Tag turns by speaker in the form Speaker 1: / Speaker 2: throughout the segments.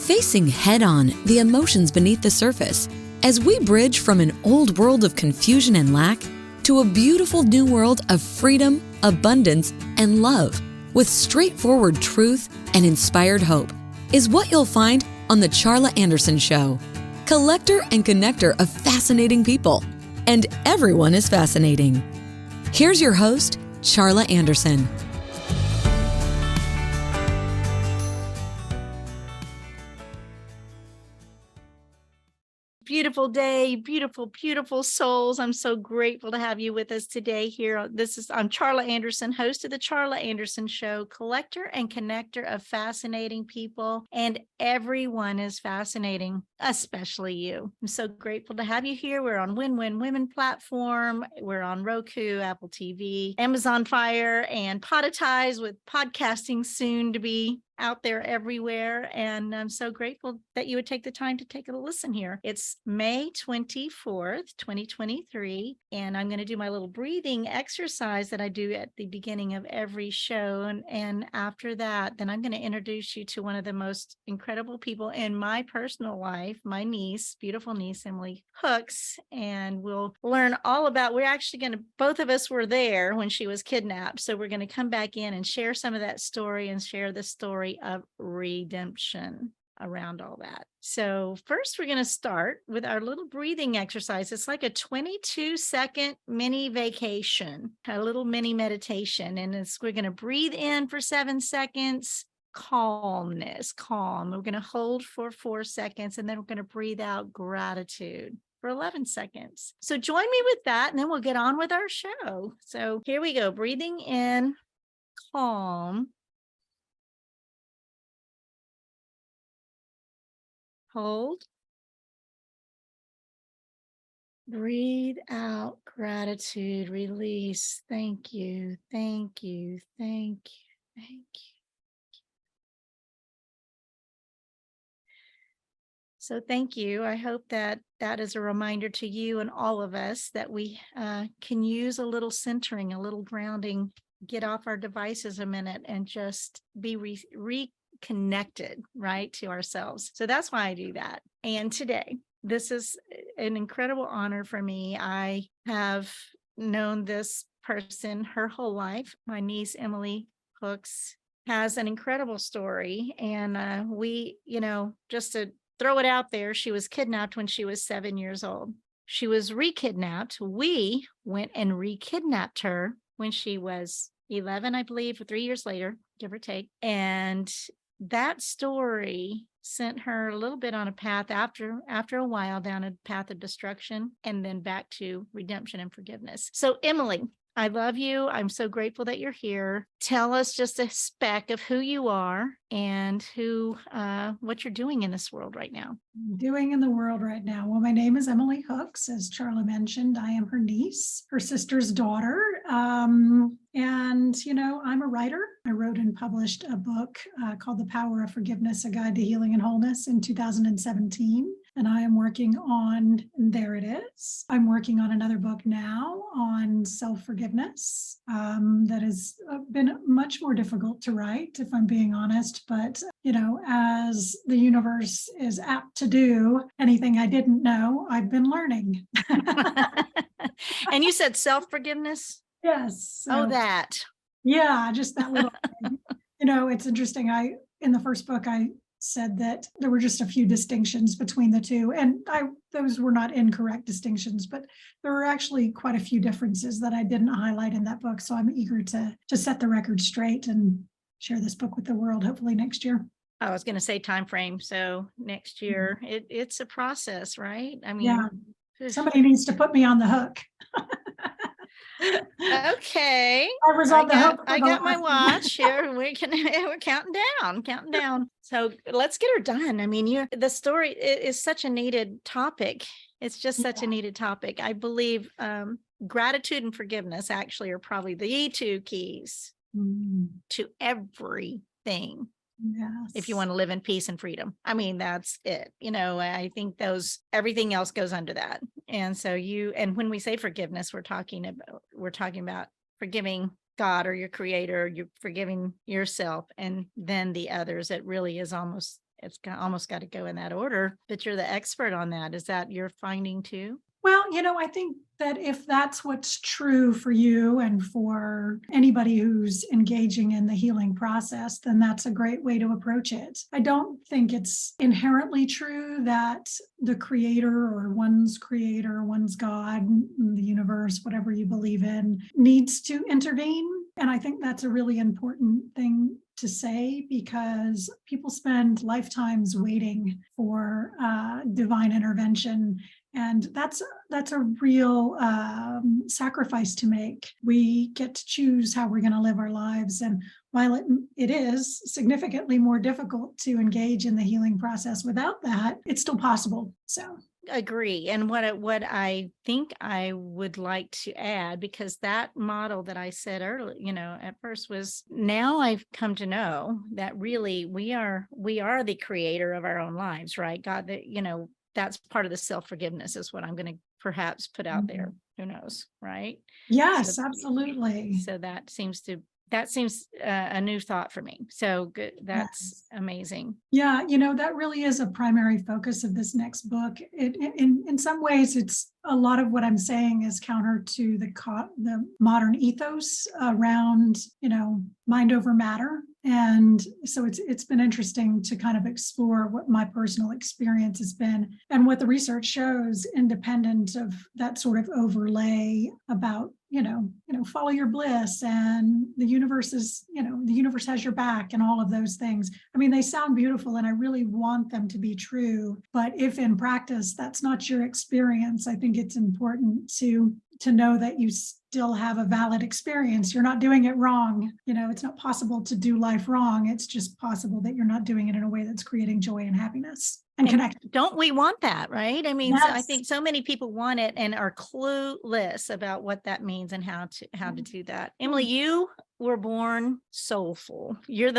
Speaker 1: facing head-on the emotions beneath the surface as we bridge from an old world of confusion and lack to a beautiful new world of freedom, abundance, and love with straightforward truth and inspired hope is what you'll find on The Charla Anderson Show. Collector and connector of fascinating people. And everyone is fascinating. Here's your host, Charla Anderson.
Speaker 2: Beautiful day, beautiful, beautiful souls. I'm so grateful to have you with us today here. I'm Charla Anderson, host of the Charla Anderson Show, collector and connector of fascinating people, and everyone is fascinating, especially you. I'm so grateful to have you here. We're on Win-Win Women platform. We're on Roku, Apple TV, Amazon Fire, and Podetize with podcasting soon to be out there everywhere. And I'm so grateful that you would take the time to take a listen here. It's May 24th, 2023. And I'm going to do my little breathing exercise that I do at the beginning of every show. And after that, then I'm going to introduce you to one of the most incredible people in my personal life, my niece, beautiful niece, Emily Hooks. And we'll learn all about, both of us were there when she was kidnapped. So we're going to come back in and share some of that story and share the story of redemption around all that. So first, we're going to start with our little breathing exercise. It's like a 22-second mini vacation, a little mini meditation. And we're going to breathe in for 7 seconds, calm. We're going to hold for 4 seconds, and then we're going to breathe out gratitude for 11 seconds. So join me with that, and then we'll get on with our show. So here we go. Breathing in, calm. Hold. Breathe out gratitude, release. Thank you, thank you, thank you, thank you. So thank you. I hope that is a reminder to you and all of us that we can use a little centering, a little grounding, get off our devices a minute and just be reconnected, right, to ourselves. So that's why I do that. And today, this is an incredible honor for me. I have known this person her whole life. My niece, Emily Hooks, has an incredible story. And just to throw it out there, she was kidnapped when she was 7 years old. She was re-kidnapped. We went and re-kidnapped her when she was 11, I believe, 3 years later, give or take. And that story sent her a little bit on a path after a while, down a path of destruction, and then back to redemption and forgiveness. So Emily, I love you. I'm so grateful that you're here. Tell us just a speck of who you are and what you're doing in this world right now.
Speaker 3: Well, my name is Emily Hooks. As Charla mentioned, I am her niece, her sister's daughter. I'm a writer. I wrote and published a book called The Power of Forgiveness, A Guide to Healing and Wholeness in 2017. And I am working on, there it is. I'm working on another book now on self-forgiveness that has been much more difficult to write, if I'm being honest. But, as the universe is apt to do, anything I didn't know, I've been learning.
Speaker 2: And you said self-forgiveness?
Speaker 3: Yes.
Speaker 2: So, that.
Speaker 3: Yeah, just that little thing. It's interesting. In the first book, I said that there were just a few distinctions between the two, and those were not incorrect distinctions, but there were actually quite a few differences that I didn't highlight in that book. So I'm eager to set the record straight and share this book with the world, hopefully next year.
Speaker 2: I was going to say time frame. So next year, it's a process, right? I mean,
Speaker 3: yeah. Somebody needs to put me on the hook.
Speaker 2: Okay. I got my watch here. We're counting down. So let's get her done. I mean, the story is such a needed topic. It's just such a needed topic. I believe gratitude and forgiveness actually are probably the two keys to everything.
Speaker 3: Yes.
Speaker 2: If you want to live in peace and freedom. I mean, that's it. I think everything else goes under that. And so and when we say forgiveness, we're talking about forgiving God or your creator, you're forgiving yourself, and then the others. It really is almost almost got to go in that order, but you're the expert on that. Is that your finding too?
Speaker 3: Well, I think that if that's what's true for you and for anybody who's engaging in the healing process, then that's a great way to approach it. I don't think it's inherently true that the creator or one's God, the universe, whatever you believe in, needs to intervene. And I think that's a really important thing to say, because people spend lifetimes waiting for divine intervention. And that's a real sacrifice to make. We get to choose how we're going to live our lives. And while it is significantly more difficult to engage in the healing process without that, it's still possible. So
Speaker 2: agree. And what I think I would like to add, because that model that I said earlier, at first was, now I've come to know that really we are the creator of our own lives, right? God, that's part of the self-forgiveness is what I'm going to perhaps put out there. Who knows, right?
Speaker 3: Yes, absolutely.
Speaker 2: So that seems a new thought for me. So good. That's amazing.
Speaker 3: Yeah, that really is a primary focus of this next book. In some ways, it's a lot of what I'm saying is counter to the modern ethos around, mind over matter. And so it's been interesting to kind of explore what my personal experience has been and what the research shows, independent of that sort of overlay about, follow your bliss and the universe has your back and all of those things. I mean, they sound beautiful and I really want them to be true. But if in practice that's not your experience, I think it's important to know that you still have a valid experience. You're not doing it wrong. It's not possible to do life wrong. It's just possible that you're not doing it in a way that's creating joy and happiness and connection.
Speaker 2: Don't we want that, right? I mean,
Speaker 3: Yes.
Speaker 2: I think so many people want it and are clueless about what that means and how to do that. Emily, you were born soulful. You're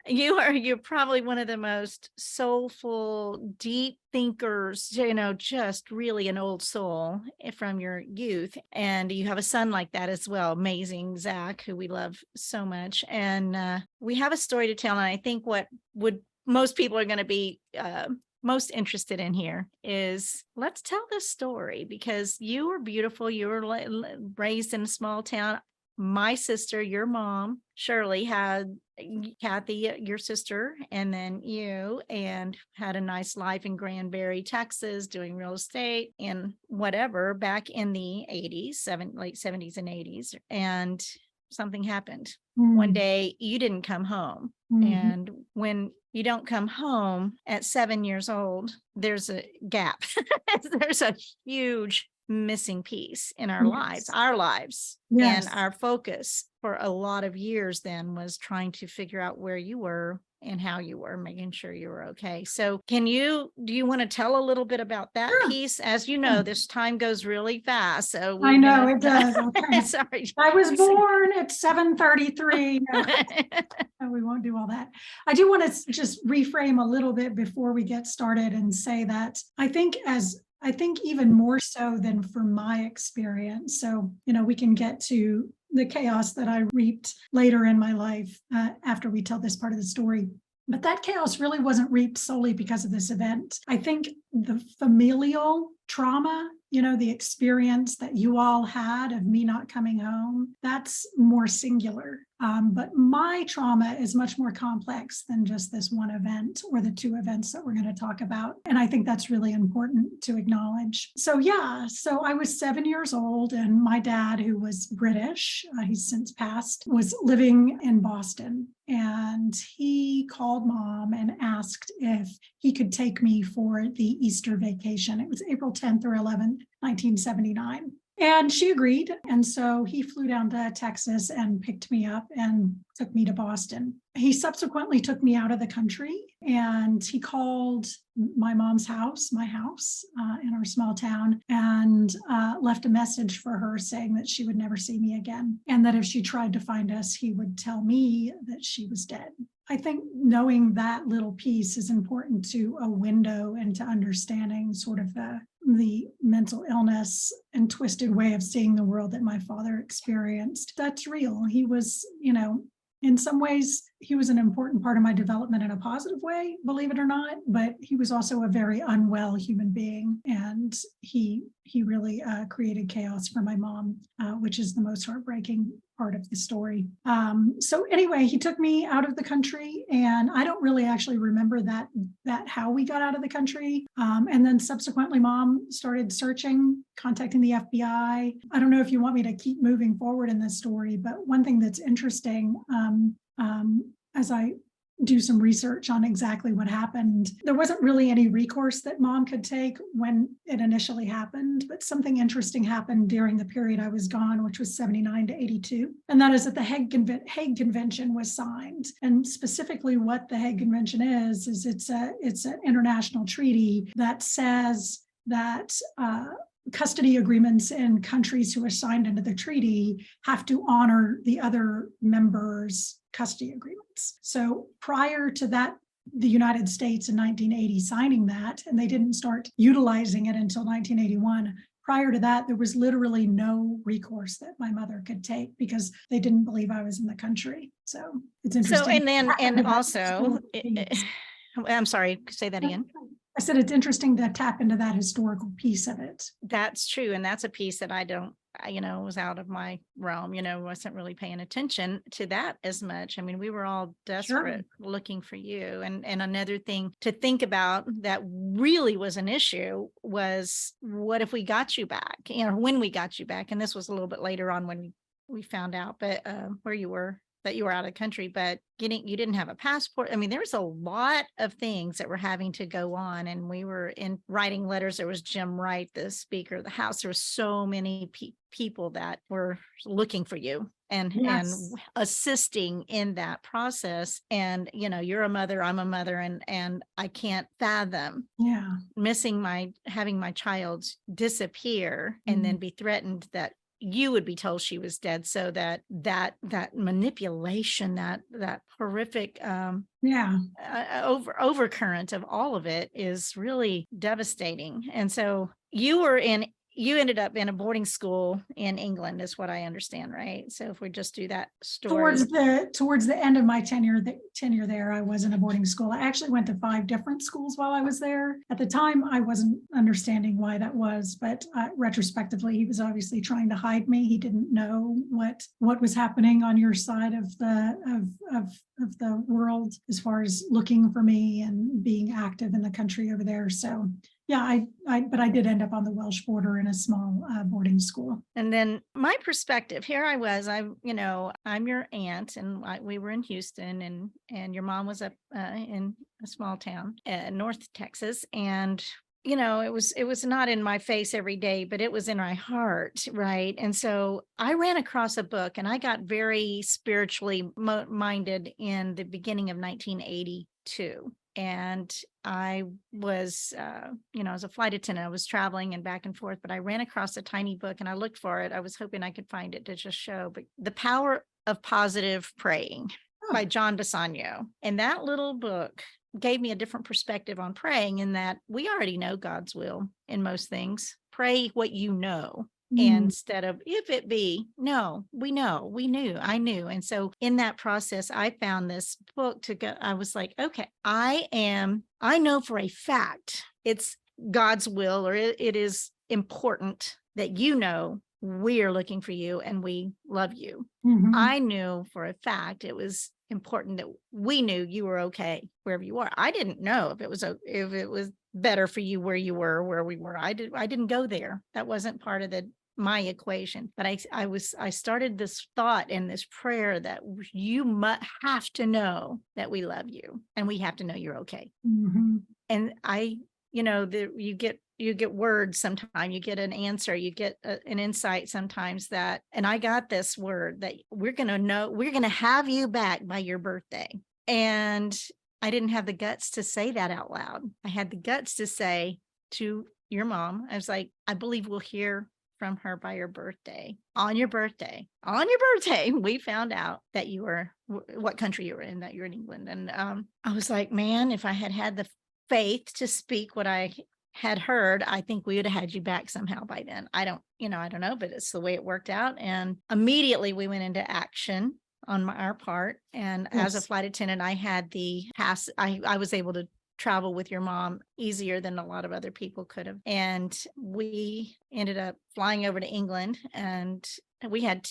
Speaker 2: you're probably one of the most soulful, deep thinkers, just really an old soul from your youth. And you have a son like that as well. Amazing, Zach, who we love so much. And we have a story to tell. And I think what most people are going to be most interested in here is, let's tell this story, because you were beautiful. You were raised in a small town. My sister, your mom, Shirley, had Kathy, your sister, and then you, and had a nice life in Granbury, Texas, doing real estate and whatever back in the 80s, late 70s and 80s. And something happened. One day you didn't come home. And when you don't come home at 7 years old, there's a gap. There's a huge missing piece in our lives. Yes. And our focus for a lot of years then was trying to figure out where you were and how you were, making sure you were okay. So do you want to tell a little bit about that piece? As you know, this time goes really fast. So
Speaker 3: I know it does. Okay.
Speaker 2: Sorry.
Speaker 3: I was born at 7:33. No, we won't do all that. I do want to just reframe a little bit before we get started and say that I think even more so than for my experience. So, we can get to the chaos that I reaped later in my life after we tell this part of the story. But that chaos really wasn't reaped solely because of this event. I think the familial trauma, the experience that you all had of me not coming home, that's more singular. But my trauma is much more complex than just this one event or the two events that we're going to talk about. And I think that's really important to acknowledge. So I was 7 years old, and my dad, who was British, he's since passed, was living in Boston. And he called Mom and asked if he could take me for the Easter vacation. It was April 10th or 11th, 1979. And she agreed. And so he flew down to Texas and picked me up and took me to Boston. He subsequently took me out of the country, and he called my mom's house, my house in our small town, and left a message for her saying that she would never see me again. And that if she tried to find us, he would tell me that she was dead. I think knowing that little piece is important to a window into understanding sort of the mental illness and twisted way of seeing the world that my father experienced. That's real. He was, in some ways, he was an important part of my development in a positive way, believe it or not, but he was also a very unwell human being. And he really created chaos for my mom, which is the most heartbreaking part of the story. So anyway, he took me out of the country, and I don't really actually remember that how we got out of the country. And then subsequently, Mom started searching, contacting the FBI. I don't know if you want me to keep moving forward in this story, but one thing that's interesting, as I do some research on exactly what happened, there wasn't really any recourse that Mom could take when it initially happened, but something interesting happened during the period I was gone, which was 79 to 82. And that is that the Hague Convention was signed. And specifically what the Hague Convention is it's an international treaty that says that custody agreements in countries who are signed into the treaty have to honor the other members' custody agreements. So prior to that, the United States in 1980 signing that, and they didn't start utilizing it until 1981. Prior to that, there was literally no recourse that my mother could take because they didn't believe I was in the country. So it's interesting.
Speaker 2: So, and also, I'm sorry, say that again.
Speaker 3: I said it's interesting to tap into that historical piece of it.
Speaker 2: That's true. And that's a piece that was out of my realm, wasn't really paying attention to that as much. I mean, we were all desperate looking for you. And another thing to think about that really was an issue was, what if we got you back, when we got you back? And this was a little bit later on when we found out, but where you were, that you were out of the country, but you didn't have a passport. I mean, there was a lot of things that were having to go on, and we were writing letters. There was Jim Wright, the Speaker of the House. There were so many people that were looking for you and assisting in that process. And you're a mother, I'm a mother, and I can't fathom having my child disappear and then be threatened that you would be told she was dead. So that manipulation, that horrific overcurrent of all of it is really devastating. And so you ended up in a boarding school in England, is what I understand, right? So if we just do that story.
Speaker 3: Towards the end of my tenure there, I was in a boarding school. I actually went to 5 different schools while I was there. At the time, I wasn't understanding why that was, but retrospectively, he was obviously trying to hide me. He didn't know what was happening on your side of the world as far as looking for me and being active in the country over there. So yeah, but I did end up on the Welsh border in a small boarding school.
Speaker 2: And then my perspective, here I was, I'm your aunt, and we were in Houston, and your mom was up in a small town, North Texas. And, it was not in my face every day, but it was in my heart. Right. And so I ran across a book, and I got very spiritually minded in the beginning of 1982. And I was, as a flight attendant, I was traveling and back and forth, but I ran across a tiny book and I looked for it. I was hoping I could find it to just show, but The Power of Positive Praying by John Bisagno. And that little book gave me a different perspective on praying, in that we already know God's will in most things. Pray what you know. Instead of if it be, no, I knew. And so in that process, I found this book to go. I was like, okay, I know for a fact it's God's will, or it is important that we are looking for you and we love you. Mm-hmm. I knew for a fact it was important that we knew you were okay wherever you are. I didn't know if it was better for you where you were, where we were. I didn't go there. That wasn't part of my equation. But I started this thought and this prayer that you have to know that we love you, and we have to know you're okay. Mm-hmm. And you get words sometimes, you get an answer, you get an insight sometimes and I got this word that we're going to have you back by your birthday. And I didn't have the guts to say that out loud. I had the guts to say to your mom, I was like, I believe we'll hear from her by your birthday. On your birthday, we found out that you were, what country you were in, that you're in England. And I was like, man, if I had the faith to speak what I had heard, I think we would have had you back somehow by then. I don't know, but it's the way it worked out. And immediately we went into action on our part. And as a
Speaker 3: Yes.
Speaker 2: flight attendant, I had the pass. I was able to travel with your mom easier than a lot of other people could have. And we ended up flying over to England, and we had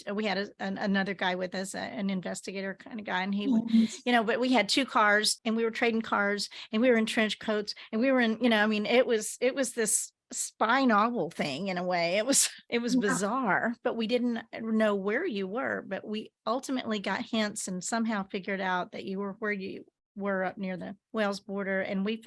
Speaker 2: another guy with us, an investigator kind of guy, and he,
Speaker 3: Yes.
Speaker 2: but we had 2 cars, and we were trading cars, and we were in trench coats, and we were in, I mean, it was this spy novel thing in a way. It was
Speaker 3: Yeah.
Speaker 2: bizarre, but we didn't know where you were, but we ultimately got hints and somehow figured out that you were where you were up near the Wales border. And we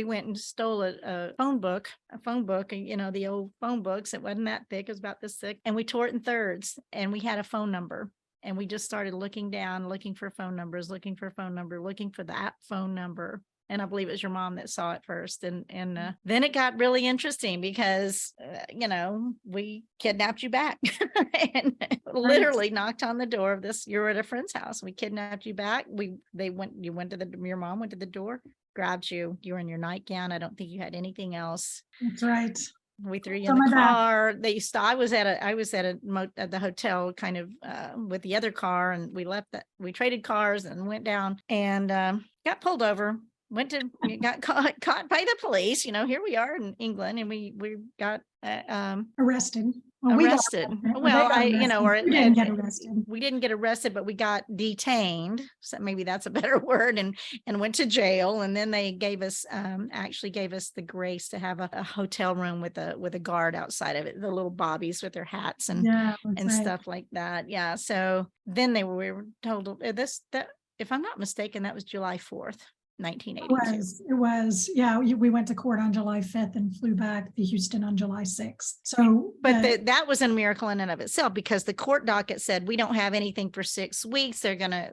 Speaker 2: went and stole a phone book, the old phone books. It wasn't that thick, it was about this thick, and we tore it in thirds, and we had a phone number. And we just started looking down, looking for phone numbers, looking for that phone number. And I believe it was your mom that saw it first. And then it got really interesting because, we kidnapped you back and literally knocked on the door of this. You were at a friend's house. We kidnapped you back. Your mom went to the door, grabbed you. You were in your nightgown. I don't think you had anything else.
Speaker 3: That's right.
Speaker 2: We threw you in the car. I was at the hotel kind of with the other car, and we traded cars and went down and got pulled over. Got caught by the police. Here we are in England, and we got
Speaker 3: Arrested.
Speaker 2: arrested.
Speaker 3: We didn't get arrested.
Speaker 2: We didn't get arrested, but we got detained. So maybe that's a better word, and went to jail. And then they actually gave us the grace to have a hotel room with a guard outside of it, the little bobbies with their hats and stuff like that. Yeah. So then we were told that if I'm not mistaken, that was July 4th. 1982.
Speaker 3: It was. Yeah. We went to court on July 5th and flew back to Houston on July 6th. So,
Speaker 2: but that was a miracle in and of itself, because the court docket said we don't have anything for 6 weeks. They're gonna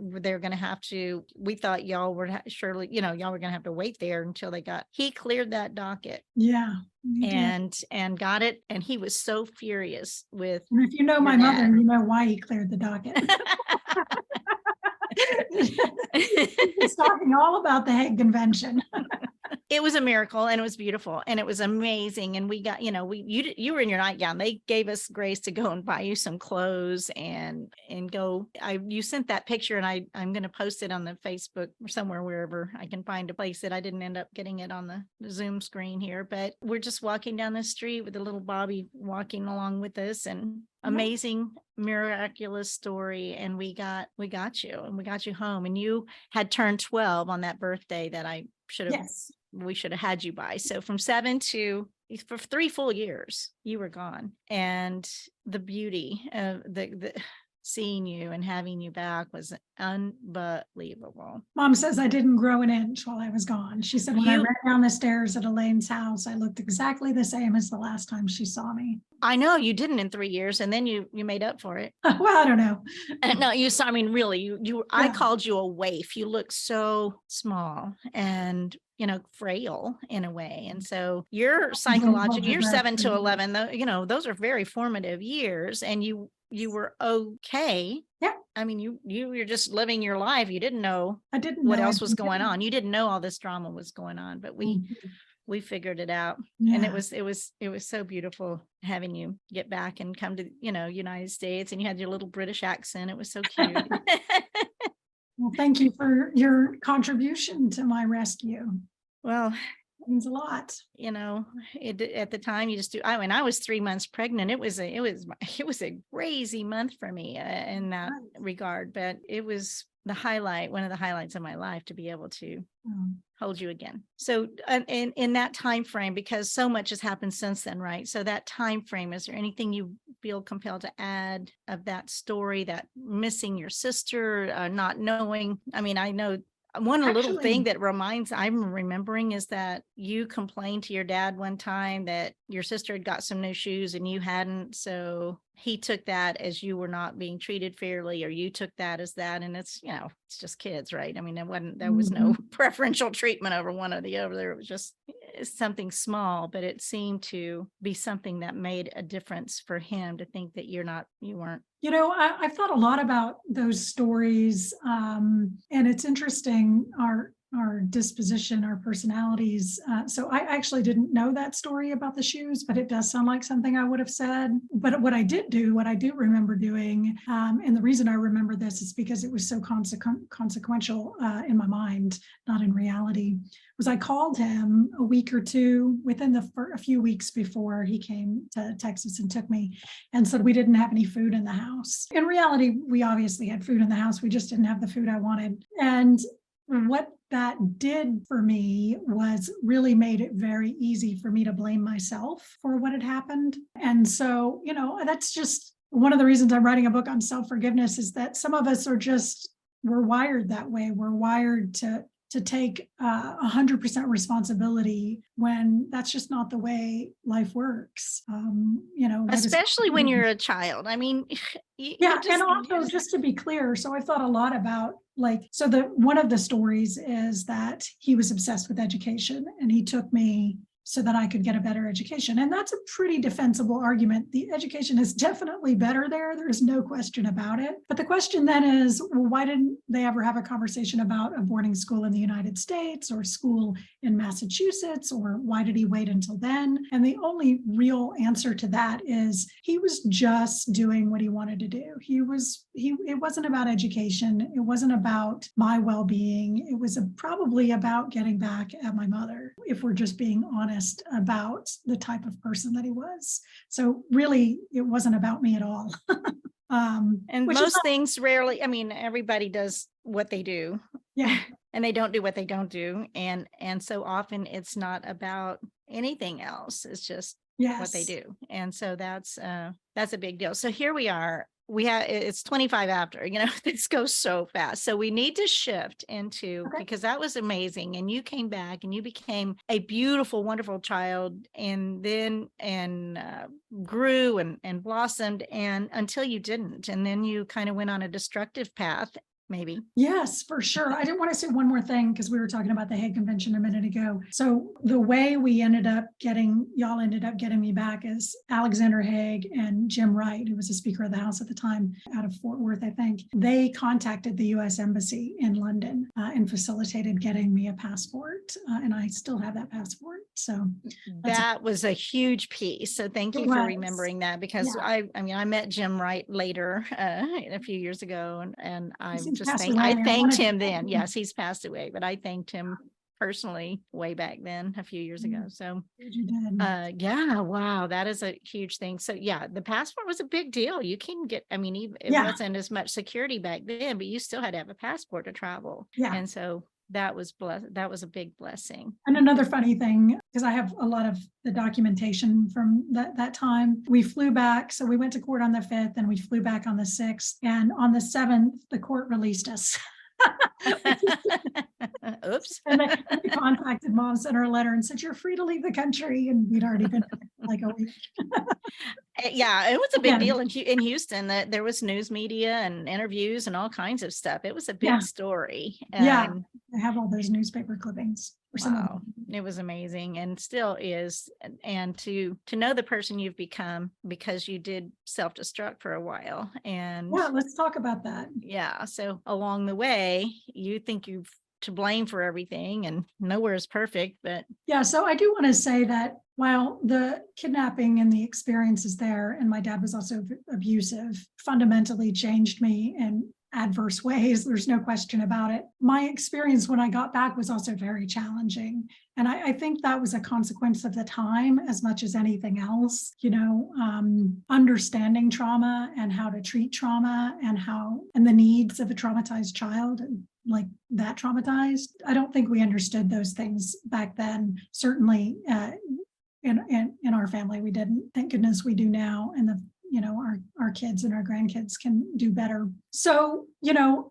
Speaker 2: have to. We thought y'all were surely, y'all were gonna have to wait there until he cleared that docket.
Speaker 3: Yeah.
Speaker 2: And got it. And he was so furious with.
Speaker 3: And if you know my mother, you know why he cleared the docket. He's talking all about the Hague Convention.
Speaker 2: It was a miracle, and it was beautiful, and it was amazing. And we got, you were in your nightgown. They gave us grace to go and buy you some clothes and go. You sent that picture, and I'm going to post it on the Facebook or somewhere, wherever I can find to place it. I didn't end up getting it on the Zoom screen here, but we're just walking down the street with a little Bobby walking along with us, and amazing, miraculous story. And we got you, and we got you home, and you had turned 12 on that birthday that we should have had you by. So from 7 to for 3 full years, you were gone. And the beauty of the seeing you and having you back was unbelievable.
Speaker 3: Mom says I didn't grow an inch while I was gone. She said when I ran down the stairs at Elaine's house, I looked exactly the same as the last time she saw me.
Speaker 2: I know you didn't in 3 years, and then you made up for it.
Speaker 3: Well, I don't know.
Speaker 2: No, you saw. I mean, really, you. I called you a waif. You look so small and frail in a way, and so you're psychological. You're 7 to 11. Those are very formative years, and you were okay.
Speaker 3: Yeah.
Speaker 2: I mean, you were just living your life. You didn't know.
Speaker 3: I didn't know
Speaker 2: what else was going on. You didn't know all this drama was going on, but we figured it out. And it was so beautiful having you get back and come to, United States, and you had your little British accent. It was so cute.
Speaker 3: Well, thank you for your contribution to my rescue.
Speaker 2: Well,
Speaker 3: it means a lot.
Speaker 2: At the time you just do. I was 3 months pregnant. It was a crazy month for me in that regard, but it was one of the highlights of my life to be able to hold you again. So in that time frame, because so much has happened since then, right? So that time frame, is there anything you feel compelled to add of that story, that missing your sister, not knowing? I mean, I know little thing that I'm remembering is that you complained to your dad one time that your sister had got some new shoes and you hadn't. So he took that as you were not being treated fairly, or you took that as that. And it's, it's just kids, right? I mean, there was no preferential treatment over one or the other. It was just something small, but it seemed to be something that made a difference for him to think that you weren't.
Speaker 3: I've thought a lot about those stories. And it's interesting. our disposition, our personalities. So I actually didn't know that story about the shoes, but it does sound like something I would have said. But what I do remember doing, and the reason I remember this is because it was so consequential in my mind, not in reality, was I called him a week or two within a few weeks before he came to Texas and took me, and said we didn't have any food in the house. In reality, we obviously had food in the house. We just didn't have the food I wanted. And what that did for me was really made it very easy for me to blame myself for what had happened. And so, that's just one of the reasons I'm writing a book on self-forgiveness, is that some of us we're wired that way. We're wired to take 100% responsibility when that's just not the way life works.
Speaker 2: Especially when you're a child. I mean,
Speaker 3: and also just to be clear, so I've thought a lot about one of the stories is that he was obsessed with education and he took me so that I could get a better education. And that's a pretty defensible argument. The education is definitely better there. There's no question about it. But the question then is, well, why didn't they ever have a conversation about a boarding school in the United States or school in Massachusetts? Or why did he wait until then? And the only real answer to that is he was just doing what he wanted to do. It wasn't about education. It wasn't about my well-being. It was probably about getting back at my mother, if we're just being honest about the type of person that he was. So really, it wasn't about me at all.
Speaker 2: And most things rarely, I mean, everybody does what they do.
Speaker 3: Yeah.
Speaker 2: And they don't do what they don't do. And so often it's not about anything else. It's just what they do. And so that's a big deal. So here we are. It's 25 after, this goes so fast. So we need to shift into, because that was amazing. And you came back and you became a beautiful, wonderful child, and then, grew and blossomed, and until you didn't. And then you kind of went on a destructive path. Maybe.
Speaker 3: Yes, for sure. I didn't want to say one more thing because we were talking about the Hague Convention a minute ago. So the way y'all ended up getting me back is Alexander Hague and Jim Wright, who was the Speaker of the House at the time out of Fort Worth, I think. They contacted the U.S. Embassy in London and facilitated getting me a passport. And I still have that passport. So
Speaker 2: that was a huge piece. So thank you for remembering that, because I met Jim Wright later, a few years ago, and I thanked him then. Yes, he's passed away, but I thanked him personally way back then, a few years ago. So wow, that is a huge thing. So the passport was a big deal. You can get, it wasn't as much security back then, but you still had to have a passport to travel. And so that was a big blessing.
Speaker 3: And another funny thing, because I have a lot of the documentation from that time, we flew back. So we went to court on the 5th and we flew back on the 6th. And on the 7th, the court released us.
Speaker 2: Oops.
Speaker 3: And they contacted Mom, sent her a letter and said, "You're free to leave the country." And we'd already been like a week.
Speaker 2: It was a big deal in Houston. That there was news media and interviews and all kinds of stuff. It was a big story.
Speaker 3: I have all those newspaper clippings.
Speaker 2: Wow, it was amazing, and still is. And to know the person you've become because you did self-destruct for a while. And
Speaker 3: let's talk about that.
Speaker 2: So along the way, you think you've to blame for everything, and nowhere is perfect, but
Speaker 3: so I do want to say that while the kidnapping and the experiences there, and my dad was also abusive, fundamentally changed me in adverse ways, there's no question about it. My experience when I got back was also very challenging. And I think that was a consequence of the time as much as anything else, understanding trauma and how to treat trauma and the needs of a traumatized child, like that traumatized. I don't think we understood those things back then. Certainly in our family, we didn't. Thank goodness we do now. And our kids and our grandkids can do better. So,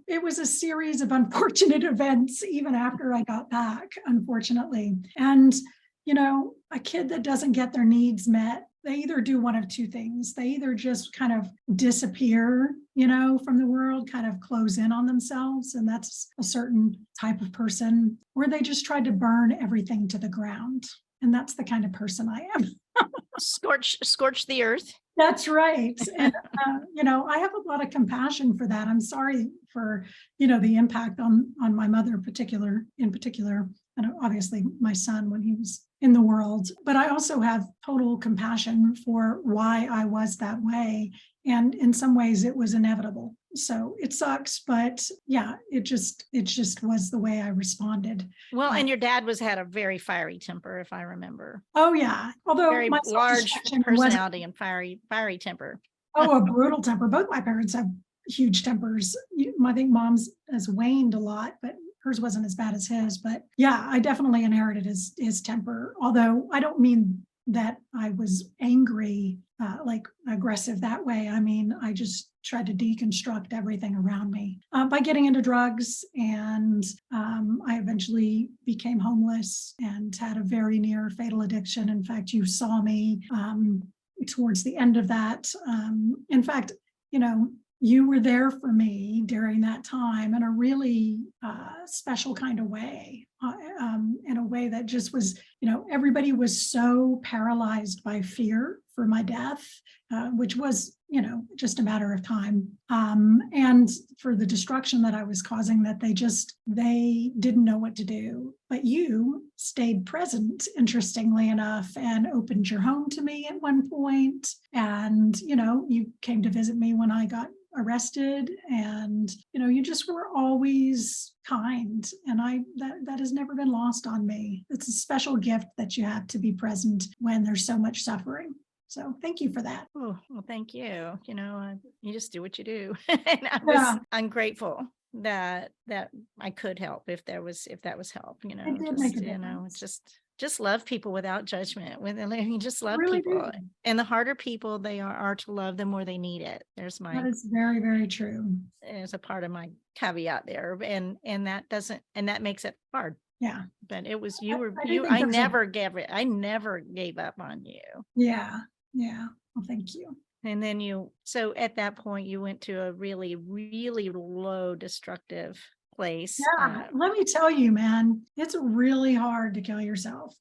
Speaker 3: it was a series of unfortunate events, even after I got back, unfortunately. And, a kid that doesn't get their needs met, they either do one of two things. They either just kind of disappear, from the world, kind of close in on themselves. And that's a certain type of person, or they just try to burn everything to the ground. And that's the kind of person I am.
Speaker 2: Scorch the earth.
Speaker 3: That's right. And, I have a lot of compassion for that. I'm sorry for, the impact on my mother in particular, and obviously my son when he was in the world. But I also have total compassion for why I was that way. And in some ways it was inevitable. So it sucks, but yeah, it just was the way I responded.
Speaker 2: Well, and your dad had a very fiery temper, if I remember.
Speaker 3: Oh yeah. Although
Speaker 2: Very
Speaker 3: my
Speaker 2: large
Speaker 3: self-destruction wasn't
Speaker 2: personality and fiery temper.
Speaker 3: a brutal temper. Both my parents have huge tempers. I think mom's has waned a lot, but hers wasn't as bad as his. But yeah, I definitely inherited his temper. Although I don't mean that I was angry, like aggressive that way. I mean, I just tried to deconstruct everything around me by getting into drugs. And I eventually became homeless and had a very near fatal addiction. In fact, you saw me towards the end of that. In fact, you were there for me during that time in a really special kind of way, in a way that just was, everybody was so paralyzed by fear for my death, which was, just a matter of time. And for the destruction that I was causing, that they didn't know what to do. But you stayed present, interestingly enough, and opened your home to me at one point. And, you came to visit me when I got arrested, and you just were always kind, and that has never been lost on me. It's a special gift that you have to be present when there's so much suffering. So thank you for that.
Speaker 2: Oh, well, thank you. You just do what you do. And I'm grateful that I could help if that was help,
Speaker 3: It did make a difference.
Speaker 2: Just love people without judgment. You just love
Speaker 3: Really
Speaker 2: people.
Speaker 3: do.
Speaker 2: And the harder people they are to love, the more they need it.
Speaker 3: That is very, very true.
Speaker 2: There's a part of my caveat there. And that makes it hard.
Speaker 3: Yeah.
Speaker 2: But it was
Speaker 3: I
Speaker 2: never gave up on you.
Speaker 3: Yeah. Yeah. Well, thank you.
Speaker 2: And then so at that point you went to a really, really low destructive place.
Speaker 3: Yeah, let me tell you, man, it's really hard to kill yourself.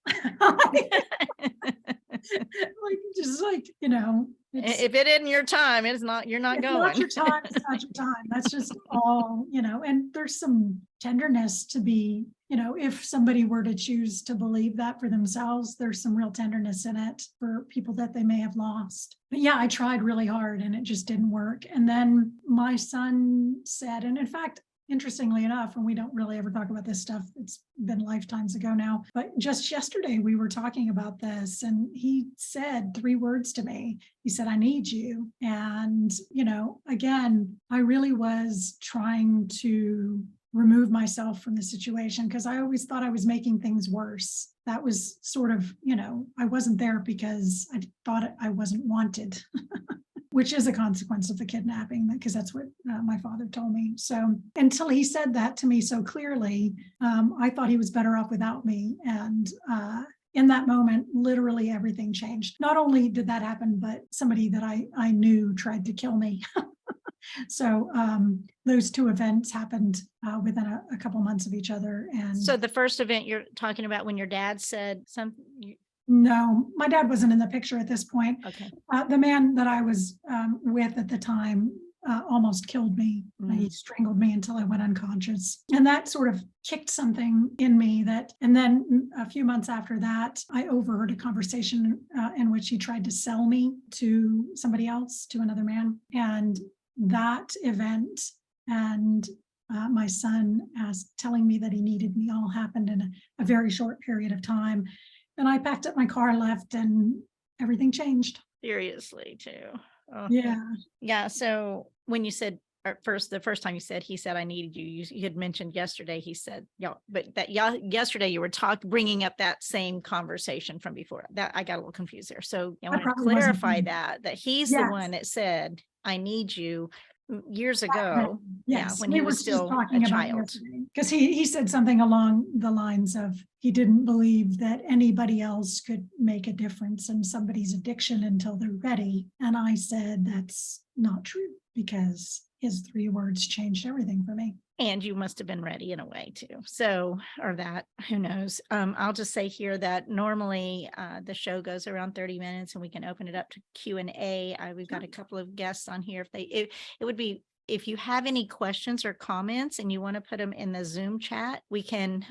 Speaker 2: If it isn't your time, you're not going.
Speaker 3: Not your time, it's not your time. That's just all, and there's some tenderness to be, if somebody were to choose to believe that for themselves, there's some real tenderness in it for people that they may have lost. But yeah, I tried really hard and it just didn't work. And then my son said, and in fact, interestingly enough, and we don't really ever talk about this stuff, it's been lifetimes ago now, but just yesterday we were talking about this, and he said 3 words to me. He said, "I need you." And, again, I really was trying to remove myself from the situation because I always thought I was making things worse. That was sort of, I wasn't there because I thought I wasn't wanted. Which is a consequence of the kidnapping, because that's what my father told me. So until he said that to me so clearly, I thought he was better off without me. And in that moment, literally everything changed. Not only did that happen, but somebody that I knew tried to kill me. So those 2 events happened within a couple months of each other. And
Speaker 2: so the first event you're talking about when your dad said something.
Speaker 3: No, my dad wasn't in the picture at this point.
Speaker 2: Okay.
Speaker 3: The man that I was with at the time almost killed me. He strangled me until I went unconscious. And that sort of kicked something in me and then a few months after that, I overheard a conversation in which he tried to sell me to somebody else, to another man. And that event and my son telling me that he needed me all happened in a very short period of time. And I packed up my car, left, and everything changed.
Speaker 2: Seriously, too. Oh.
Speaker 3: Yeah.
Speaker 2: Yeah. So when you said the first time he said, "I needed you," you had mentioned yesterday, he said, yesterday you were bringing up that same conversation from before. That I got a little confused there. So I want to clarify that he's the one that said, "I need you," years ago.
Speaker 3: Yes,
Speaker 2: when he was still a child.
Speaker 3: Because he said something along the lines of he didn't believe that anybody else could make a difference in somebody's addiction until they're ready. And I said, that's not true, because his 3 words changed everything for me.
Speaker 2: And you must have been ready in a way too. So, or that, who knows? I'll just say here that normally the show goes around 30 minutes and we can open it up to Q&A. We've got a couple of guests on here. It would be, if you have any questions or comments and you want to put them in the Zoom chat, we can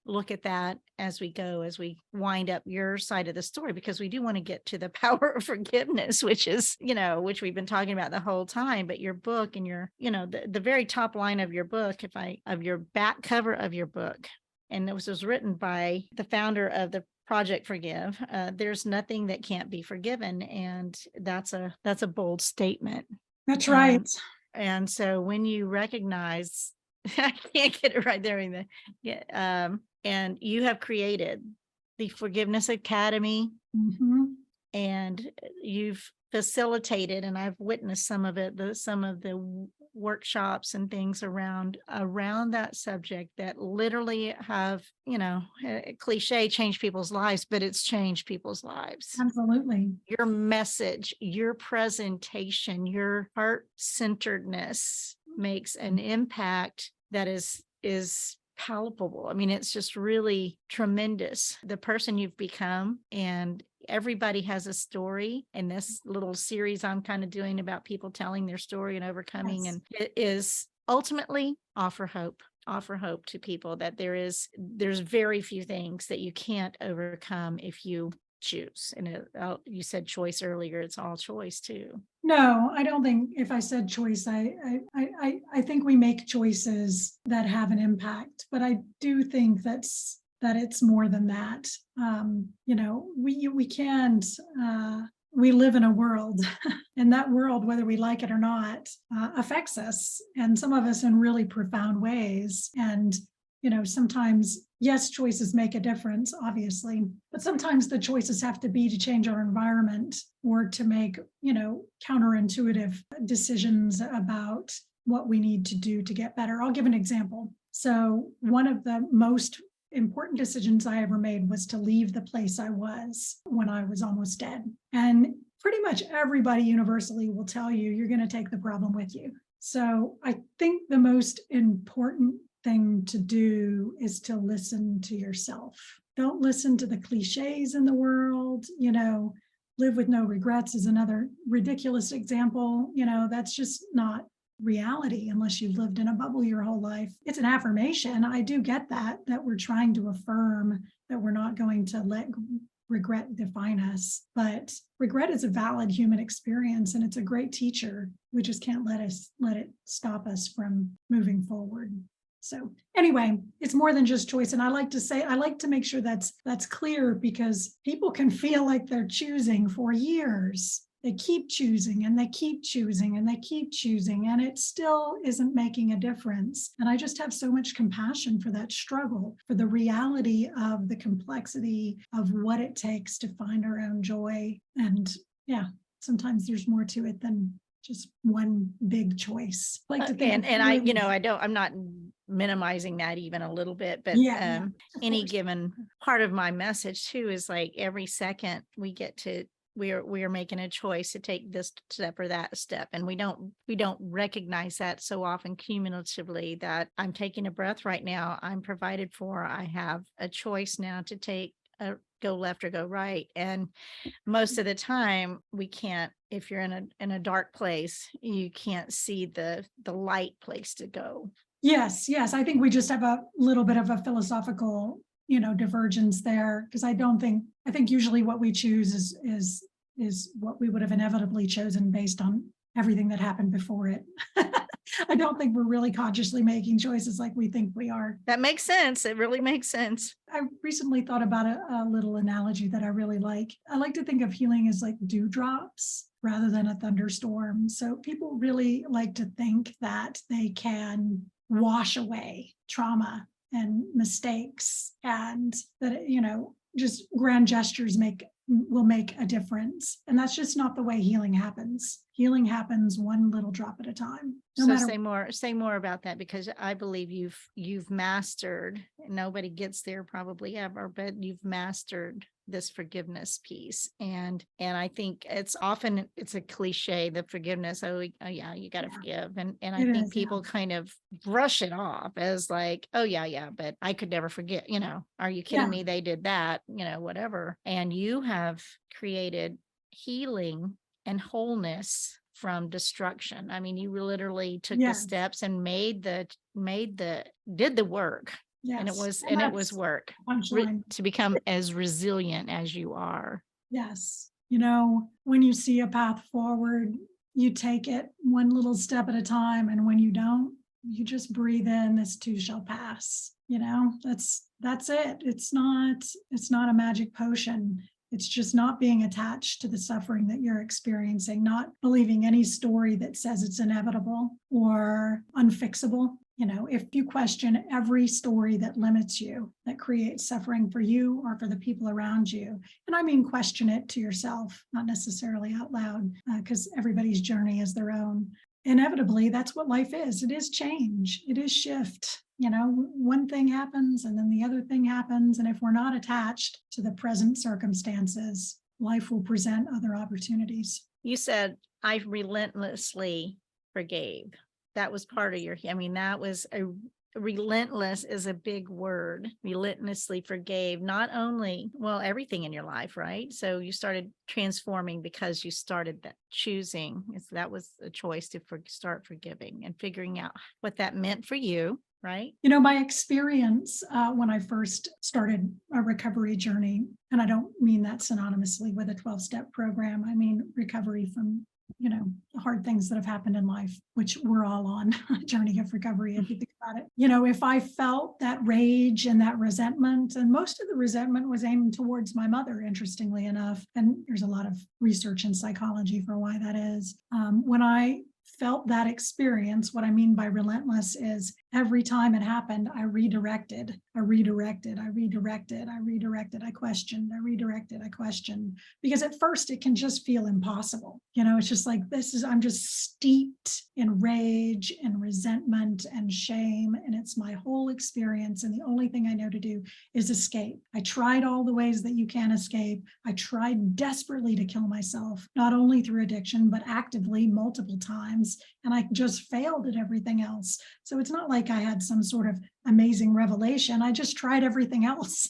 Speaker 2: look at that as we go, as we wind up your side of the story, because we do want to get to the power of forgiveness, which is, which we've been talking about the whole time. But your book and your, the very top line of your book, of your back cover of your book, and it was written by the founder of the Project Forgive. There's nothing that can't be forgiven. And that's a bold statement.
Speaker 3: That's right.
Speaker 2: And so when you recognize, I can't get it right there. And you have created the Forgiveness Academy, and you've facilitated, and I've witnessed some of it, some of the workshops and things around that subject that literally have, cliche, changed people's lives, but it's changed people's lives.
Speaker 3: Absolutely.
Speaker 2: Your message, your presentation, your heart-centeredness makes an impact that is palpable. I mean, it's just really tremendous, the person you've become. And everybody has a story. And this little series I'm kind of doing about people telling their story and overcoming, and it is ultimately offer hope to people that there's very few things that you can't overcome if you choose. And you said choice earlier. It's all choice too.
Speaker 3: No, I don't think, if I said choice, I think we make choices that have an impact, but I do think that it's more than that. We can't, we live in a world, and that world, whether we like it or not, affects us, and some of us in really profound ways. And sometimes, yes, choices make a difference, obviously, but sometimes the choices have to be to change our environment or to make, counterintuitive decisions about what we need to do to get better. I'll give an example. So one of the most important decisions I ever made was to leave the place I was when I was almost dead. And pretty much everybody universally will tell you, you're going to take the problem with you. So I think the most important thing to do is to listen to yourself. Don't listen to the cliches in the world. Live with no regrets is another ridiculous example. That's just not reality unless you've lived in a bubble your whole life. It's an affirmation. I do get that we're trying to affirm that we're not going to let regret define us. But regret is a valid human experience, and it's a great teacher. We just can't let it stop us from moving forward. So anyway, it's more than just choice. And I like to make sure that's clear, because people can feel like they're choosing for years. They keep choosing and they keep choosing and they keep choosing, and it still isn't making a difference. And I just have so much compassion for that struggle, for the reality of the complexity of what it takes to find our own joy. And sometimes there's more to it than just one big choice. I'm not minimizing that even a little bit, but any given part of my message too is like every second we are making a choice to take this step or that step, and we don't recognize that so often cumulatively, that I'm taking a breath right now, I'm provided for, I have a choice now to take go left or go right. And most of the time we can't. If you're in a dark place, you can't see the light place to go. Yes. I think we just have a little bit of a philosophical, divergence there, because I think usually what we choose is what we would have inevitably chosen based on everything that happened before it. I don't think we're really consciously making choices like we think we are.
Speaker 2: That makes sense. It really makes sense.
Speaker 3: I recently thought about a little analogy that I really like. I like to think of healing as like dewdrops rather than a thunderstorm. So people really like to think that they can wash away trauma and mistakes, and that, just grand gestures will make a difference. And that's just not the way healing happens. Healing happens one little drop at a time.
Speaker 2: Say more about that, because I believe you've mastered, nobody gets there probably ever, but you've mastered this forgiveness piece. And I think it's a cliche, the forgiveness. Oh yeah, you got to forgive. And I
Speaker 3: It
Speaker 2: think
Speaker 3: is,
Speaker 2: people kind of brush it off as like, oh yeah, but I could never forget, are you kidding me? They did that, whatever. And you have created healing and wholeness from destruction. I mean, you literally took the steps and did the work.
Speaker 3: Yes.
Speaker 2: And it was work to become as resilient as you are.
Speaker 3: Yes. When you see a path forward, you take it one little step at a time. And when you don't, you just breathe in, this too shall pass. That's it. It's not a magic potion. It's just not being attached to the suffering that you're experiencing, not believing any story that says it's inevitable or unfixable. If you question every story that limits you, that creates suffering for you or for the people around you, and I mean question it to yourself, not necessarily out loud, because everybody's journey is their own. Inevitably, that's what life is. It is change. It is shift. One thing happens and then the other thing happens. And if we're not attached to the present circumstances, life will present other opportunities.
Speaker 2: You said, I relentlessly forgave. That was part of that was relentless is a big word. Relentlessly forgave not only, everything in your life, right? So you started transforming because you started that choosing. That was a choice to start forgiving and figuring out what that meant for you. Right.
Speaker 3: My experience when I first started a recovery journey, and I don't mean that synonymously with a 12-step program. I mean recovery from, the hard things that have happened in life, which we're all on a journey of recovery, if you think about it. If I felt that rage and that resentment, and most of the resentment was aimed towards my mother, interestingly enough, and there's a lot of research in psychology for why that is. When I felt that experience, what I mean by relentless is every time it happened, I redirected, I questioned, because at first it can just feel impossible. It's just like, I'm just steeped in rage and resentment and shame. And it's my whole experience. And the only thing I know to do is escape. I tried all the ways that you can escape. I tried desperately to kill myself, not only through addiction, but actively multiple times. And I just failed at everything else. So it's not like I had some sort of amazing revelation. I just tried everything else.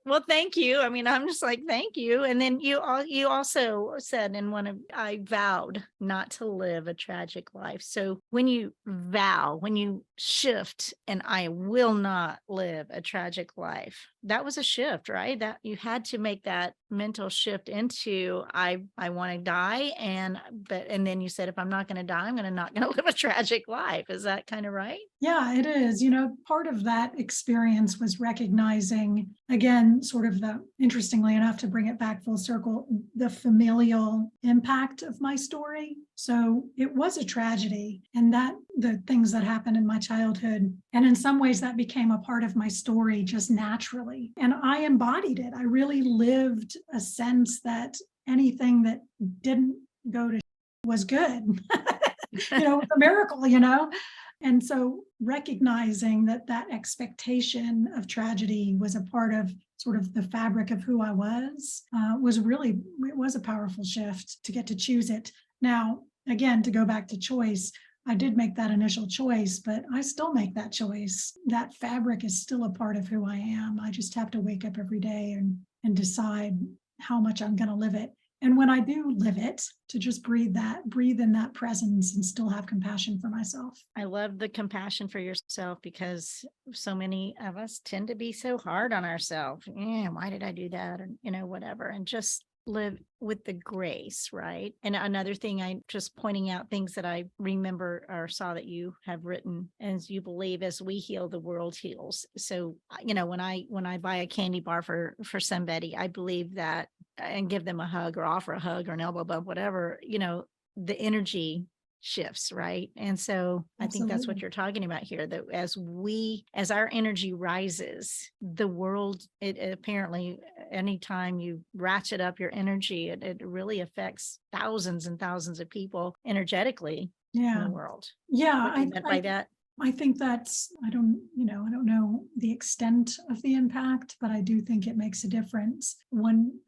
Speaker 2: Well, thank you. I mean, I'm just like, thank you. And then you also said I vowed not to live a tragic life. So when you shift and I will not live a tragic life, that was a shift, right? That you had to make that mental shift into, I want to die. And then you said, if I'm not going to die, I'm not going to live a tragic life. Is that kind of right?
Speaker 3: Yeah, it is. Part of that experience was recognizing, again, sort of interestingly enough, to bring it back full circle, the familial impact of my story. So it was a tragedy, and that the things that happened in my childhood, and in some ways that became a part of my story just naturally. And I embodied it. I really lived a sense that anything that didn't go to was good. A miracle, And so recognizing that expectation of tragedy was a part of sort of the fabric of who I was it was a powerful shift to get to choose it. Now, again, to go back to choice, I did make that initial choice, but I still make that choice. That fabric is still a part of who I am. I just have to wake up every day and decide how much I'm going to live it. And when I do live it, to just breathe in that presence and still have compassion for myself.
Speaker 2: I love the compassion for yourself, because so many of us tend to be so hard on ourselves. Yeah, why did I do that? And whatever. And just live with the grace, right? And another thing, I just pointing out things that I remember or saw that you have written, as you believe, as we heal, the world heals. So, when I buy a candy bar for somebody, I believe that, and give them a hug or offer a hug or an elbow bump, whatever, the energy shifts, right? And so I think that's what you're talking about here, that as our energy rises, the world, it apparently, anytime you ratchet up your energy, it really affects thousands and thousands of people energetically in the world.
Speaker 3: Yeah.
Speaker 2: What do you meant by that?
Speaker 3: I think that's, I don't know the extent of the impact, but I do think it makes a difference.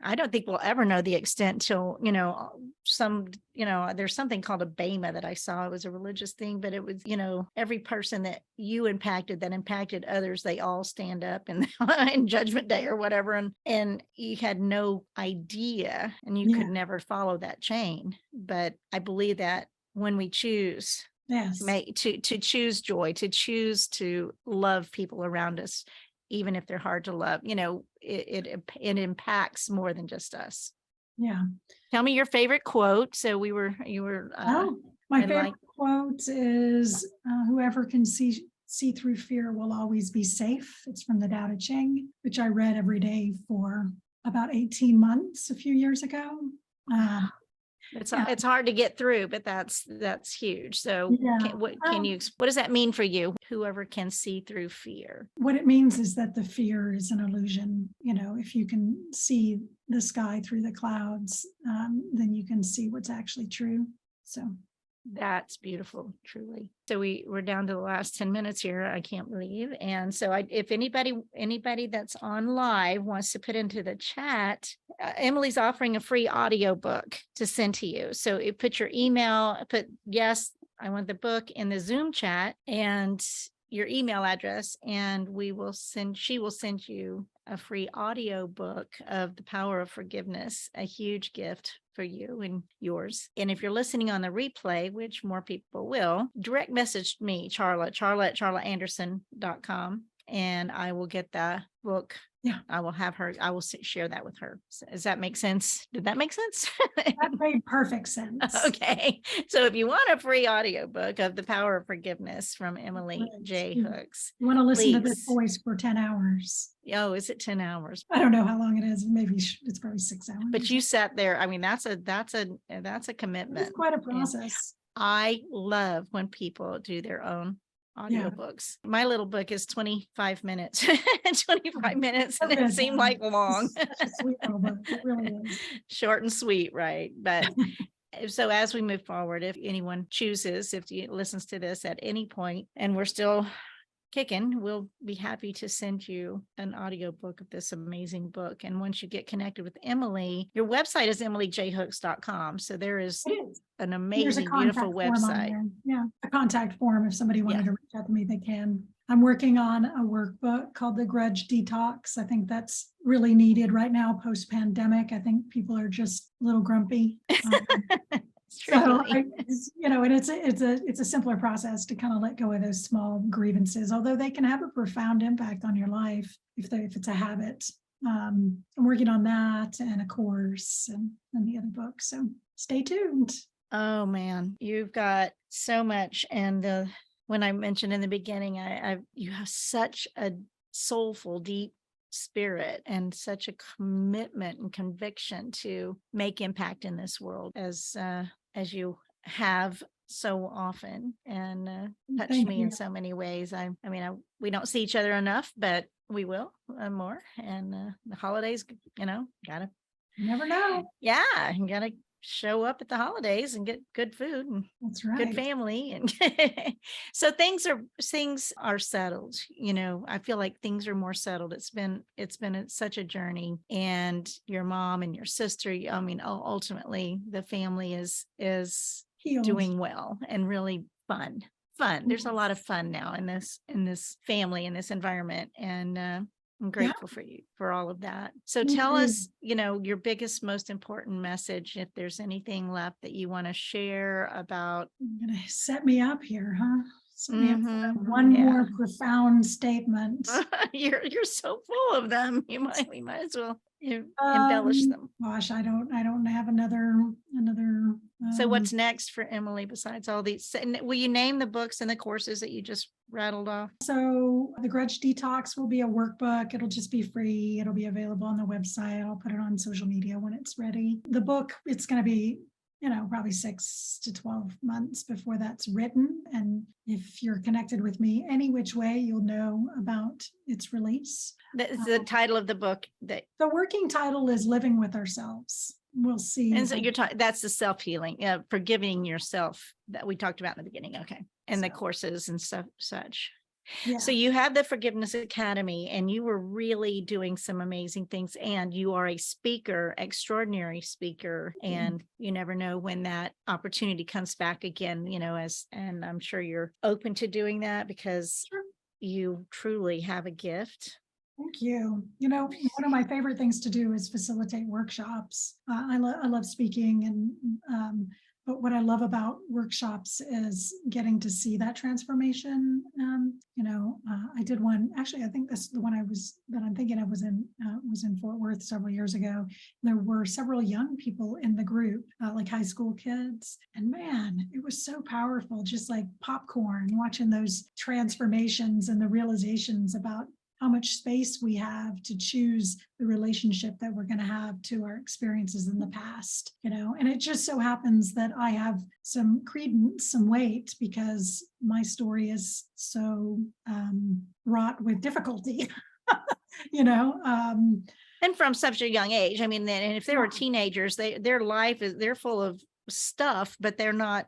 Speaker 2: I don't think we'll ever know the extent till, there's something called a Bema that I saw. It was a religious thing, but it was, every person that you impacted that impacted others, they all stand up in Judgment Day or whatever. And you had no idea, and you could never follow that chain. But I believe that when we choose to choose joy, to choose to love people around us, even if they're hard to love, it impacts more than just us.
Speaker 3: Yeah.
Speaker 2: Tell me your favorite quote. So
Speaker 3: my favorite quote is, whoever can see through fear will always be safe. It's from the Tao Te Ching, which I read every day for about 18 months a few years ago.
Speaker 2: It's hard to get through, but that's huge. So what does that mean for you? Whoever can see through fear.
Speaker 3: What it means is that the fear is an illusion. If you can see the sky through the clouds, then you can see what's actually true. So
Speaker 2: that's beautiful, truly. So we're down to the last 10 minutes here. I can't believe. And so if anybody that's on live wants to put into the chat, Emily's offering a free audio book to send to you. So put your email, yes, I want the book in the Zoom chat and your email address, and she will send you a free audio book of The Power of Forgiveness, a huge gift for you and yours. And if you're listening on the replay, which more people will, direct message me, Charla at charlaanderson.com, and I will get the book.
Speaker 3: Yeah.
Speaker 2: I will share that with her. Does that make sense? Did that make sense?
Speaker 3: That made perfect sense.
Speaker 2: Okay. So if you want a free audiobook of The Power of Forgiveness from Emily J. Hooks.
Speaker 3: You want to listen to this voice for 10 hours.
Speaker 2: Oh, is it 10 hours?
Speaker 3: I don't know how long it is. Maybe it's probably 6 hours.
Speaker 2: But you sat there. I mean, that's a commitment.
Speaker 3: It's quite a process.
Speaker 2: And I love when people do their own audiobooks. My little book is 25 minutes, 25 minutes, and it seemed like long.
Speaker 3: Such a sweet little book. It really is.
Speaker 2: Short and sweet, right? But so as we move forward, if anyone chooses, if you listens to this at any point and we're still kicking, we'll be happy to send you an audiobook of this amazing book. And once you get connected with Emily, your website is emilyjhooks.com. So there is an amazing, beautiful website.
Speaker 3: Yeah, a contact form. If somebody wanted to reach out to me, they can. I'm working on a workbook called The Grudge Detox. I think that's really needed right now, post-pandemic. I think people are just a little grumpy. So, and it's a simpler process to kind of let go of those small grievances, although they can have a profound impact on your life if it's a habit. I'm working on that and a course and the other books. So stay tuned.
Speaker 2: Oh man, you've got so much. And when I mentioned in the beginning, you have such a soulful, deep spirit and such a commitment and conviction to make impact in this world as you have so often, and touched me in so many ways. We don't see each other enough, but we will more. And the holidays, you
Speaker 3: never know.
Speaker 2: Yeah, you gotta show up at the holidays and get good food and
Speaker 3: that's right.
Speaker 2: Good family. And so things are settled. I feel like things are more settled. It's been such a journey, and your mom and your sister, ultimately the family is
Speaker 3: Healed.
Speaker 2: Doing well and really fun. There's a lot of fun now in this family, in this environment. And I'm grateful for you for all of that. So tell us, your biggest, most important message, if there's anything left that you want to share about.
Speaker 3: You're going to set me up here, huh? One more profound statement.
Speaker 2: You're so full of them. We might as well embellish them.
Speaker 3: Gosh, I don't have another.
Speaker 2: So what's next for Emily besides all these? And will you name the books and the courses that you just rattled off?
Speaker 3: So the Grudge Detox will be a workbook. It'll just be free. It'll be available on the website. I'll put it on social media when it's ready. The book, it's going to be probably 6 to 12 months before that's written. And if you're connected with me any which way, you'll know about its release.
Speaker 2: That's the title of the book.
Speaker 3: The working title is Living with Ourselves. We'll see.
Speaker 2: And so that's the self-healing, forgiving yourself that we talked about in the beginning. Okay. And the courses and stuff, such.
Speaker 3: Yeah.
Speaker 2: So you have the Forgiveness Academy, and you were really doing some amazing things. And you are a speaker, extraordinary speaker. And you never know when that opportunity comes back again, and I'm sure you're open to doing that because
Speaker 3: Sure.
Speaker 2: you truly have a gift.
Speaker 3: Thank you. One of my favorite things to do is facilitate workshops. I love speaking, but what I love about workshops is getting to see that transformation. I did one, actually. I think the one that I'm thinking of was in Fort Worth several years ago. There were several young people in the group, like high school kids, and man, it was so powerful, just like popcorn, watching those transformations and the realizations about how much space we have to choose the relationship that we're going to have to our experiences in the past, and it just so happens that I have some credence, some weight, because my story is so wrought with difficulty,
Speaker 2: And from such a young age. I mean, and if they were
Speaker 3: Yeah.
Speaker 2: teenagers, their life they're full of stuff, but they're not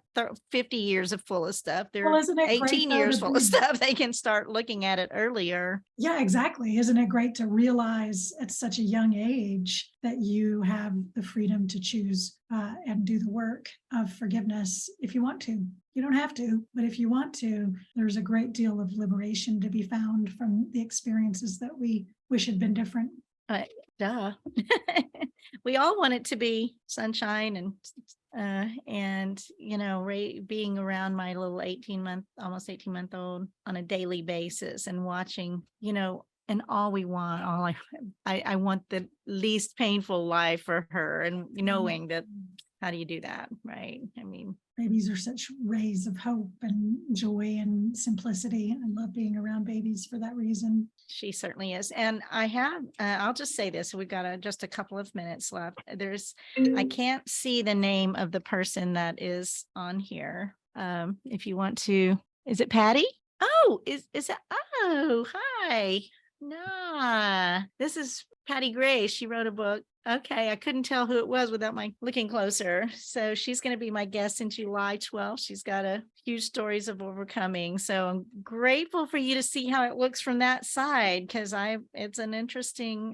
Speaker 2: 50 years of full of stuff. They're
Speaker 3: Well, isn't it great
Speaker 2: 18
Speaker 3: though
Speaker 2: years
Speaker 3: to
Speaker 2: full
Speaker 3: be
Speaker 2: of stuff. They can start looking at it earlier.
Speaker 3: Yeah, exactly. Isn't it great to realize at such a young age that you have the freedom to choose and do the work of forgiveness if you want to? You don't have to, but if you want to, there's a great deal of liberation to be found from the experiences that we wish had been different.
Speaker 2: Duh. We all want it to be sunshine and being around my little almost 18-month old on a daily basis and watching, and all I want the least painful life for her, and knowing that, how do you do that? Right. I mean,
Speaker 3: babies are such rays of hope and joy and simplicity. I love being around babies for that reason.
Speaker 2: She certainly is. And I have, I'll just say this, we've got just a couple of minutes left. I can't see the name of the person that is on here. If you want to, is it Patty? Oh, is it? Oh, hi. Nah, this is Patty Gray. She wrote a book. Okay, I couldn't tell who it was without my looking closer. So she's going to be my guest in July 12th. She's got a huge stories of overcoming. So I'm grateful for you to see how it looks from that side, because it's an interesting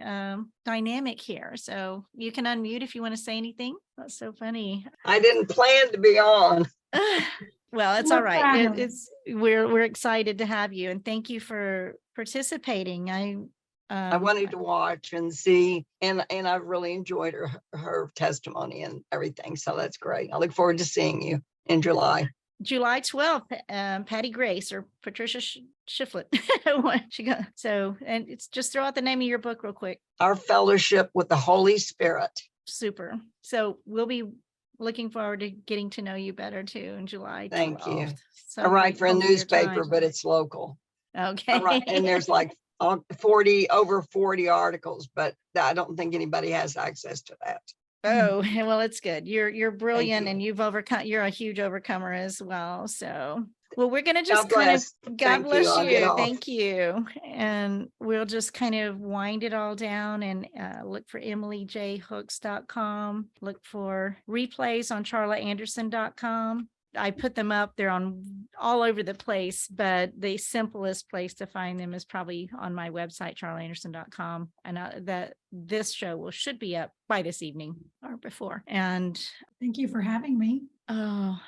Speaker 2: dynamic here. So you can unmute if you want to say anything. That's so funny.
Speaker 4: I didn't plan to be on.
Speaker 2: Well, it's all right. We're excited to have you, and thank you for participating.
Speaker 4: I wanted to watch and see, and I've really enjoyed her testimony and everything. So that's great. I look forward to seeing you in July.
Speaker 2: July 12th, Patty Grace or Patricia Shiflett. And it's just throw out the name of your book real quick.
Speaker 4: Our Fellowship with the Holy Spirit.
Speaker 2: Super. So we'll be looking forward to getting to know you better too in July 12th.
Speaker 4: Thank you.
Speaker 2: So
Speaker 4: I write for a newspaper, but it's local.
Speaker 2: Okay.
Speaker 4: And there's like over 40 articles, but I don't think anybody has access to that.
Speaker 2: Oh, well, it's good. You're brilliant, and you've overcome. You're a huge overcomer as well. So, well, we're going to just God bless you. Thank you. And we'll just kind of wind it all down and look for EmilyJHooks.com. Look for replays on CharlotteAnderson.com. I put them up. They're on all over the place, but the simplest place to find them is probably on my website, CharlotteAnderson.com. And that this show should be up by this evening or before. And
Speaker 3: thank you for having me.
Speaker 2: Oh,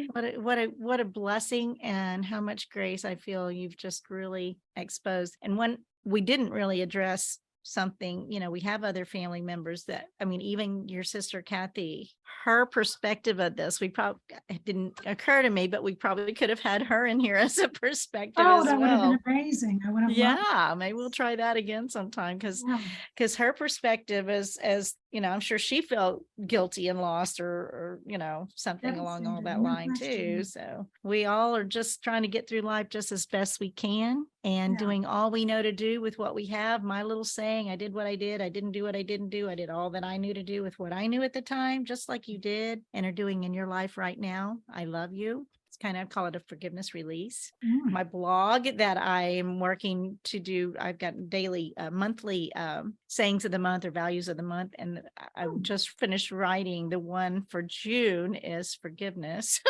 Speaker 2: what a blessing, and how much grace I feel you've just really exposed. And when we didn't really address something, we have other family members that, even your sister Kathy, her perspective of this, it didn't occur to me, but we probably could have had her in here as a perspective as
Speaker 3: that
Speaker 2: well.
Speaker 3: would have been amazing. I would have
Speaker 2: maybe we'll try that again sometime, because her perspective is, as I'm sure she felt guilty and lost or something along all that line too. So we all are just trying to get through life just as best we can, and doing all we know to do with what we have. My little saying, I did what I did. I didn't do what I didn't do. I did all that I knew to do with what I knew at the time, just like you did and are doing in your life right now. I love you. kind of call it a forgiveness release.
Speaker 3: Mm.
Speaker 2: My blog that I am working to do, I've got daily, monthly sayings of the month or values of the month. And I just finished writing the one for June is forgiveness.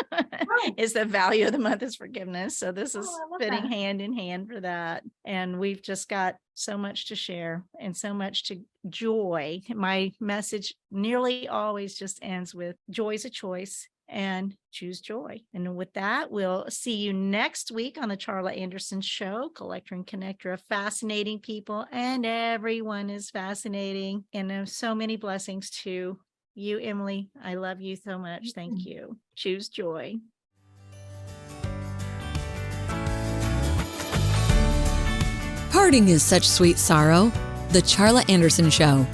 Speaker 2: Is the value of the month is forgiveness. So this is
Speaker 3: I love
Speaker 2: fitting
Speaker 3: that.
Speaker 2: hand in hand for that. And we've just got so much to share and so much to joy. My message nearly always just ends with joy is a choice and choose joy. And with that, we'll see you next week on the Charla Anderson Show, collector and connector of fascinating people. And everyone is fascinating. And there's so many blessings to you, Emily. I love you so much. Thank you. Choose joy.
Speaker 1: Parting is such sweet sorrow. The Charla Anderson Show,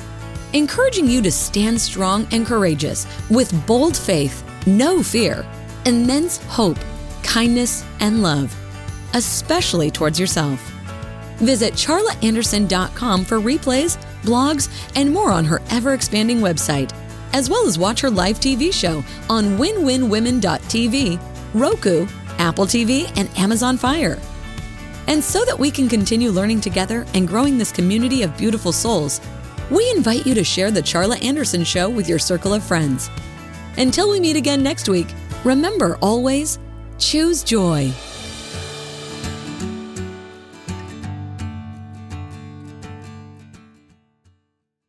Speaker 1: encouraging you to stand strong and courageous with bold faith, no fear, immense hope, kindness, and love, especially towards yourself. Visit charlaanderson.com for replays, blogs, and more on her ever-expanding website, as well as watch her live TV show on winwinwomen.tv, Roku, Apple TV, and Amazon Fire. And so that we can continue learning together and growing this community of beautiful souls, we invite you to share the Charla Anderson Show with your circle of friends. Until we meet again next week, remember always, choose joy.